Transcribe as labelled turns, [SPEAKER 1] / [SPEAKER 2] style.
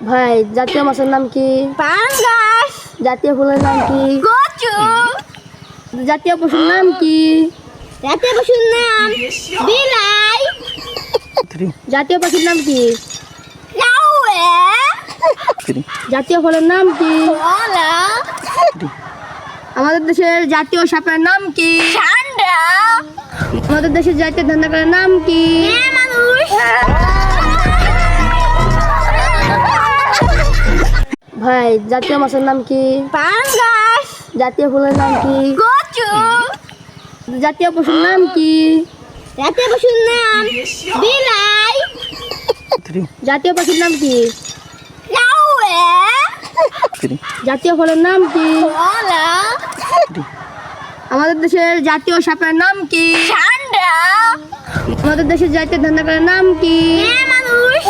[SPEAKER 1] ভাই জাতীয় মাছের নাম কি?
[SPEAKER 2] পাঙ্গাস।
[SPEAKER 1] জাতীয় ফুলের নাম কি?
[SPEAKER 2] কচু।
[SPEAKER 1] জাতীয় পশুর নাম কি?
[SPEAKER 2] জাতীয় পশুর নাম বিলাই।
[SPEAKER 1] জাতীয় পাখির নাম কি?
[SPEAKER 2] কাউয়া।
[SPEAKER 1] জাতীয় ফলের নাম কি?
[SPEAKER 2] কলা।
[SPEAKER 1] আমাদের দেশের জাতীয় সাপের নাম কি?
[SPEAKER 2] ঠান্ডা।
[SPEAKER 1] আমাদের দেশের জাতীয় ধান্দাকারের নাম কি?
[SPEAKER 2] মানুষ।
[SPEAKER 1] ভাই জাতীয় মাছের নাম কি?
[SPEAKER 2] পাঙ্গাস।
[SPEAKER 1] জাতীয় ফুলের নাম কি?
[SPEAKER 2] কচু।
[SPEAKER 1] জাতীয় পশুর নাম কি?
[SPEAKER 2] জাতীয় পশুর নাম বিলাই।
[SPEAKER 1] জাতীয় পাখির নাম কি?
[SPEAKER 2] কাউয়া।
[SPEAKER 1] জাতীয় ফলের নাম কি?
[SPEAKER 2] কলা।
[SPEAKER 1] আমাদের দেশের জাতীয় সাপের নাম কি?
[SPEAKER 2] ঠান্ডা।
[SPEAKER 1] আমাদের দেশের জাতীয় ধান্দাকারের নাম কি?
[SPEAKER 2] মানুষ।